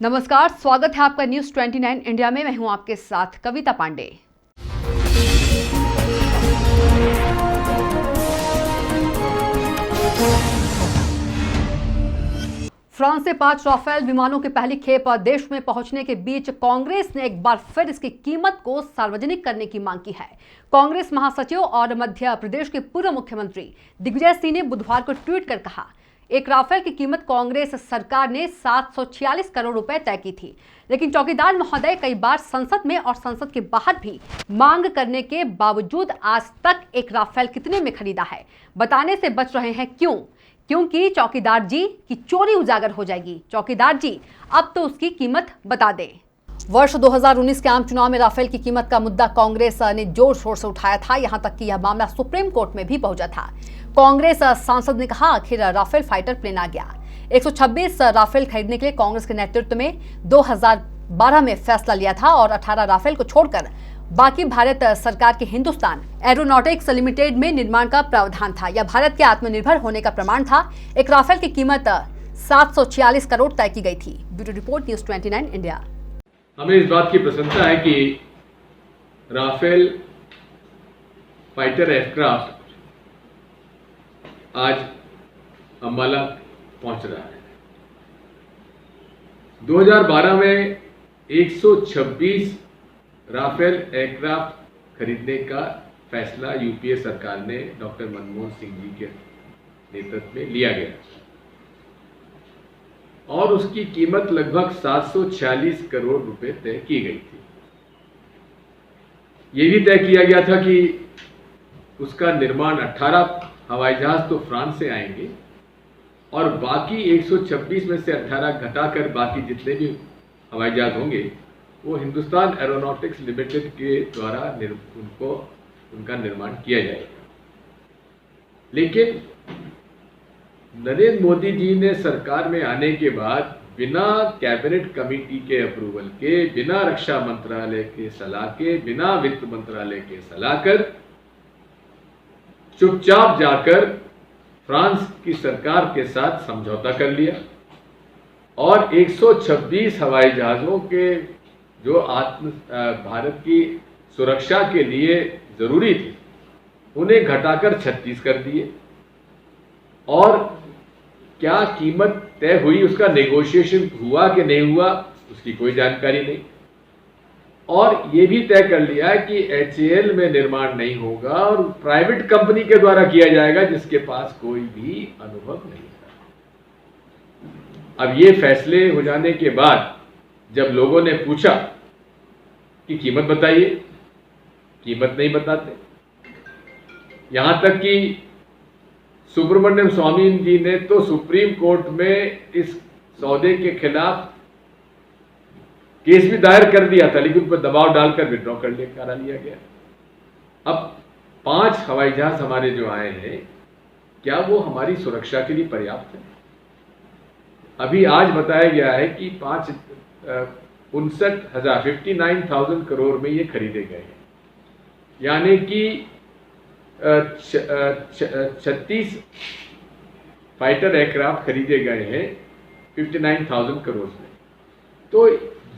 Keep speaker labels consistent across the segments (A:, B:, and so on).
A: नमस्कार, स्वागत है आपका न्यूज 29 इंडिया में। मैं हूं आपके साथ कविता पांडे। फ्रांस से 5 राफेल विमानों की पहली खेप देश में पहुंचने के बीच कांग्रेस ने एक बार फिर इसकी कीमत को सार्वजनिक करने की मांग की है। कांग्रेस महासचिव और मध्य प्रदेश के पूर्व मुख्यमंत्री दिग्विजय सिंह ने बुधवार को ट्वीट कर कहा, एक राफेल की कीमत कांग्रेस सरकार ने 746 करोड़ रुपए तय की थी, लेकिन चौकीदार महोदय कई बार संसद में और संसद के बाहर भी मांग करने के बावजूद आज तक एक राफेल कितने में खरीदा है बताने से बच रहे हैं। क्योंकि चौकीदार जी की चोरी उजागर हो जाएगी। चौकीदार जी अब तो उसकी कीमत बता दें। वर्ष 2019 के आम चुनाव में राफेल की कीमत का मुद्दा कांग्रेस ने जोर शोर से उठाया था, यहां तक कि यह मामला सुप्रीम कोर्ट में भी पहुंचा था। कांग्रेस सांसद ने कहा, आखिर राफेल फाइटर प्लेन आ गया। 126 राफेल खरीदने के लिए कांग्रेस के नेतृत्व में 2012 में फैसला लिया था और 18 राफेल को छोड़कर बाकी भारत सरकार के हिंदुस्तान एरोनॉटिक्स लिमिटेड में निर्माण का प्रावधान था। यह भारत के आत्मनिर्भर होने का प्रमाण था। एक राफेल की कीमत 746 करोड़ तय की गई थी। Bureau report, news 29 India.
B: हमें इस बात की प्रसन्नता है कि राफेल फाइटर एयरक्राफ्ट आज अंबाला पहुंच रहा है। 2012 में 126 राफेल एयरक्राफ्ट खरीदने का फैसला यूपीए सरकार ने डॉक्टर मनमोहन सिंह जी के नेतृत्व में लिया गया और उसकी कीमत लगभग 746 करोड़ रुपए तय की गई थी। यह भी तय किया गया था कि उसका निर्माण 18 हवाई जहाज तो फ्रांस से आएंगे और बाकी 126 में से 18 घटाकर बाकी जितने भी हवाई जहाज होंगे वो हिंदुस्तान एरोनॉटिक्स लिमिटेड के द्वारा उनका निर्माण किया जाएगा। लेकिन नरेंद्र मोदी जी ने सरकार में आने के बाद बिना कैबिनेट कमेटी के अप्रूवल के, बिना रक्षा मंत्रालय के सलाह के, बिना वित्त मंत्रालय के सलाह कर चुपचाप जाकर फ्रांस की सरकार के साथ समझौता कर लिया और 126 हवाई जहाजों के जो भारत की सुरक्षा के लिए जरूरी थी उन्हें घटाकर 36 कर दिए और क्या कीमत तय हुई, उसका नेगोशिएशन हुआ कि नहीं हुआ, उसकी कोई जानकारी नहीं। और ये भी तय कर लिया है कि HAL में निर्माण नहीं होगा और प्राइवेट कंपनी के द्वारा किया जाएगा जिसके पास कोई भी अनुभव नहीं है। अब ये फैसले हो जाने के बाद जब लोगों ने पूछा कि कीमत बताइए, कीमत नहीं बताते। यहां तक कि सुब्रमण्यम स्वामी जी ने तो सुप्रीम कोर्ट में इस सौदे के खिलाफ केस भी दायर कर दिया था, लेकिन उन पर दबाव डालकर विड्रॉ करा लिया गया। अब 5 हवाई जहाज हमारे जो आए हैं, क्या वो हमारी सुरक्षा के लिए पर्याप्त है? अभी आज बताया गया है कि 59,000 करोड़ में ये खरीदे गए हैं, यानी कि 36 फाइटर एयरक्राफ्ट खरीदे गए हैं 59,000 करोड़ में। तो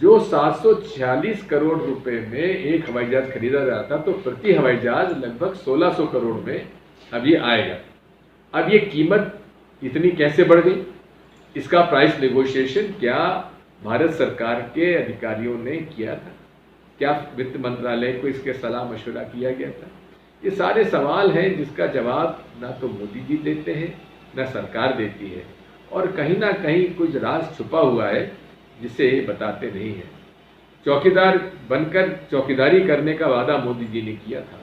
B: जो 746 करोड़ रुपए में एक हवाई जहाज खरीदा जाता तो प्रति हवाई जहाज लगभग 1600 करोड़ में अब ये आएगा। अब ये कीमत इतनी कैसे बढ़ गई? इसका प्राइस नेगोशिएशन क्या भारत सरकार के अधिकारियों ने किया था? क्या वित्त मंत्रालय को इसके सलाह मशवरा किया गया था? ये सारे सवाल हैं जिसका जवाब ना तो मोदी जी देते हैं ना सरकार देती है और कहीं ना कहीं कुछ राज छुपा हुआ है जिसे बताते नहीं हैं। चौकीदार बनकर चौकीदारी करने का वादा मोदी जी ने किया था,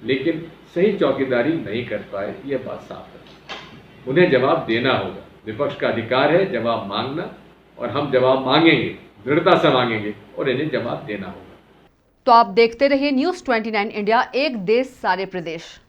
B: लेकिन सही चौकीदारी नहीं कर पाए, यह बात साफ है। उन्हें जवाब देना होगा। विपक्ष का अधिकार है जवाब मांगना और हम जवाब मांगेंगे, दृढ़ता से मांगेंगे और इन्हें जवाब देना होगा।
A: तो आप देखते रहिए न्यूज 29 इंडिया, एक देश सारे प्रदेश।